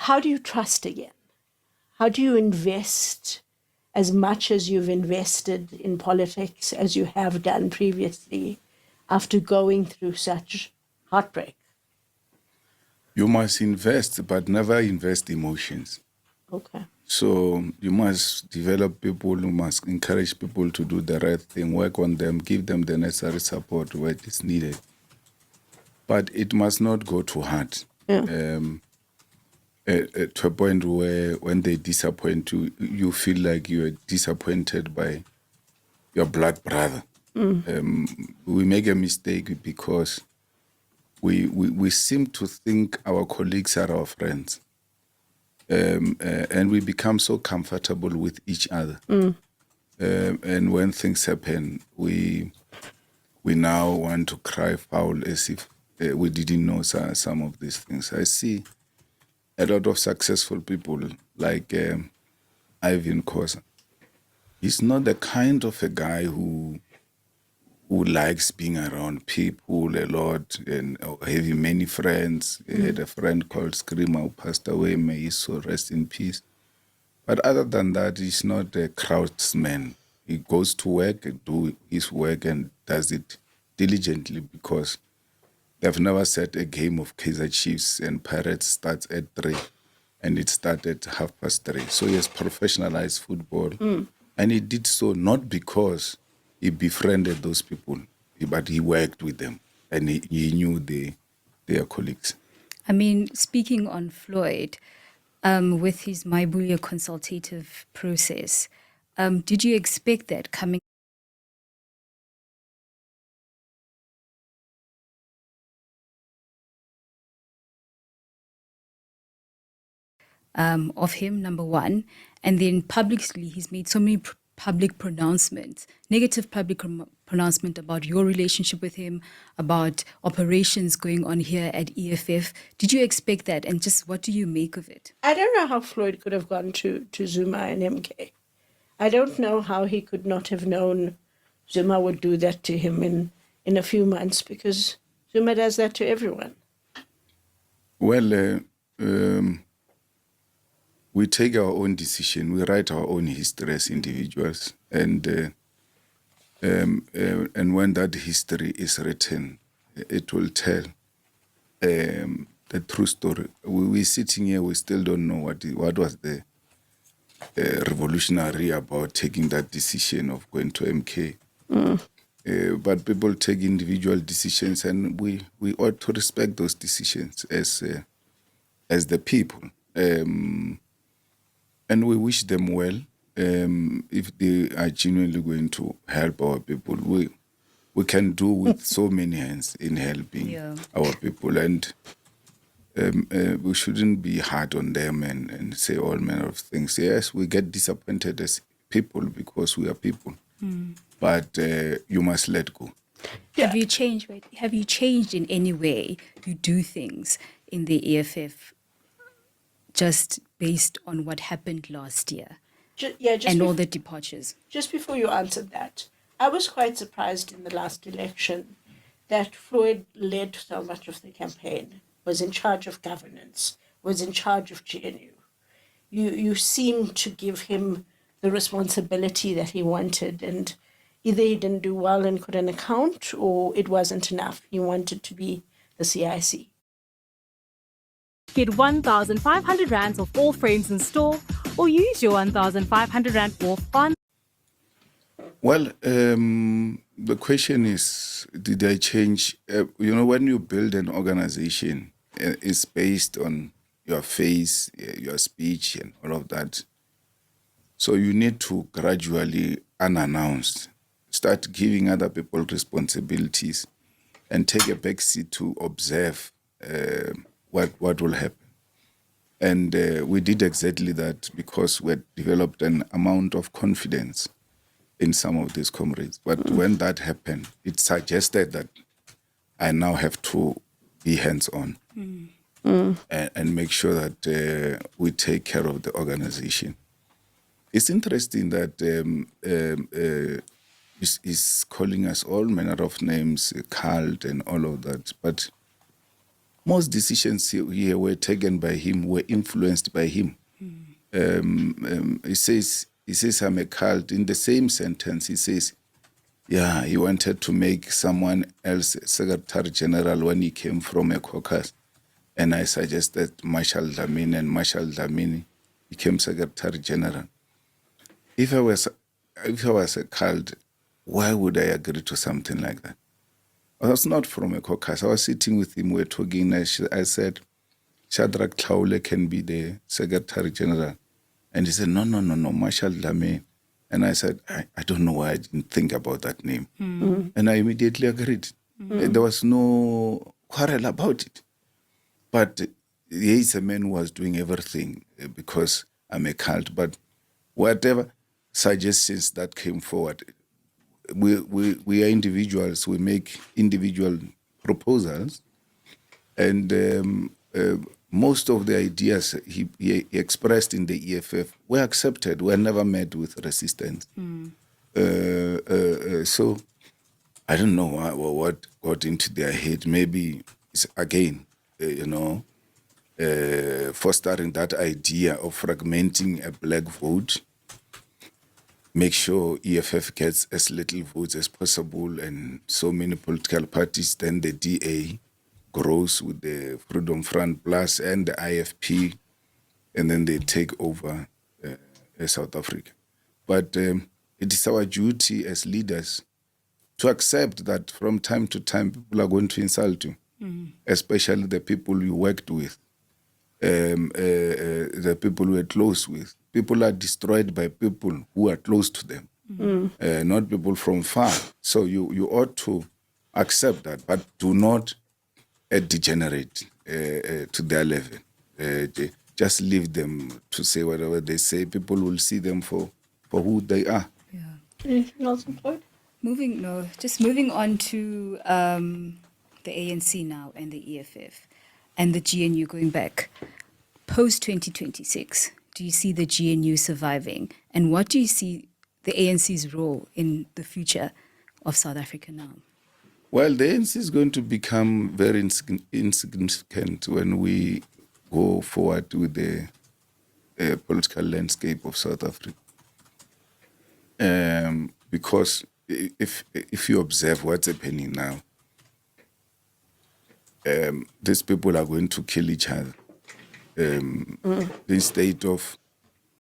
how do you trust again? How do you invest as much as you've invested in politics as you have done previously after going through such heartbreak? You must invest, but never invest emotions. Okay. So you must develop people, you must encourage people to do the right thing, work on them, give them the necessary support where it is needed. But it must not go too hard. Yeah. To a point where when they disappoint you, you feel like you're disappointed by your blood brother. We make a mistake because we seem to think our colleagues are our friends. And we become so comfortable with each other. And when things happen, we now want to cry foul as if we didn't know some of these things. I see a lot of successful people like Ivan Khosa. He's not the kind of a guy who likes being around people a lot and having many friends. He had a friend called Screamer who passed away. May his soul rest in peace. But other than that, he's not a craftsman. He goes to work and do his work and does it diligently because they've never set a game of Kaizer Chiefs and Pirates starts at 3 and it started 3:30. So he has professionalized football. And he did so not because he befriended those people, but he worked with them and he knew their colleagues. I mean, speaking on Floyd, with his Maibulia consultative process, did you expect that coming of him, number one, and then publicly he's made so many public pronouncements, negative public pronouncement about your relationship with him, about operations going on here at EFF. Did you expect that? And just what do you make of it? I don't know how Floyd could have gone to Zuma and MK. I don't know how he could not have known Zuma would do that to him in a few months, because Zuma does that to everyone. Well, we take our own decision. We write our own history as individuals, and when that history is written, it will tell the true story. We're sitting here, we still don't know what was the revolutionary about taking that decision of going to MK. But people take individual decisions, and we ought to respect those decisions as the people. And we wish them well. If they are genuinely going to help our people, we can do with so many hands in helping our people. And we shouldn't be hard on them and say all manner of things. Yes, we get disappointed as people because we are people. But you must let go. Yeah. Have you changed? Right? Have you changed in any way you do things in the EFF just based on what happened last year and all the departures? Just before you answered that, I was quite surprised in the last election that Floyd led so much of the campaign, was in charge of governance, was in charge of GNU. You seem to give him the responsibility that he wanted, and either he didn't do well and couldn't account, or it wasn't enough. He wanted to be the CIC. Get 1,500 rands off all frames in store, or use your 1,500 rand off on. Well, the question is, did I change? When you build an organization, it's based on your face, your speech, and all of that. So you need to gradually, unannounced, start giving other people responsibilities and take a backseat to observe what will happen. And we did exactly that because we had developed an amount of confidence in some of these comrades. But when that happened, it suggested that I now have to be hands-on and make sure that we take care of the organization. It's interesting that he's calling us all manner of names, cult and all of that. But most decisions here were taken by him, were influenced by him. He says, I'm a cult. In the same sentence, he says, yeah, he wanted to make someone else Secretary General when he came from a caucus. And I suggested Marshal Dlamini, and Marshal Dlamini became Secretary General. If I was a cult, why would I agree to something like that? I was not from a caucus. I was sitting with him, we were talking, I said, Shadrach Tlaule can be the Secretary General. And he said, no, Marshal Dlamini. And I said, I don't know why I didn't think about that name. And I immediately agreed. There was no quarrel about it. But he is a man who was doing everything because I'm a cult. But whatever suggestions that came forward, we are individuals. We make individual proposals. And most of the ideas he expressed in the EFF were accepted, were never met with resistance. So I don't know what got into their head. Maybe it's again, fostering that idea of fragmenting a black vote, make sure EFF gets as little votes as possible and so many political parties, then the DA grows with the Freedom Front Plus and the IFP, and then they take over South Africa. But it is our duty as leaders to accept that from time to time people are going to insult you, especially the people you worked with, the people you are close with. People are destroyed by people who are close to them, not people from far. So you ought to accept that, but do not degenerate to their level. Just leave them to say whatever they say. People will see them for who they are. Yeah. Anything else, Floyd? Moving on to the ANC now and the EFF and the GNU going back. Post-2026, do you see the GNU surviving? And what do you see the ANC's role in the future of South Africa now? Well, the ANC is going to become very insignificant when we go forward with the political landscape of South Africa. Because if you observe what's happening now, these people are going to kill each other. Instead of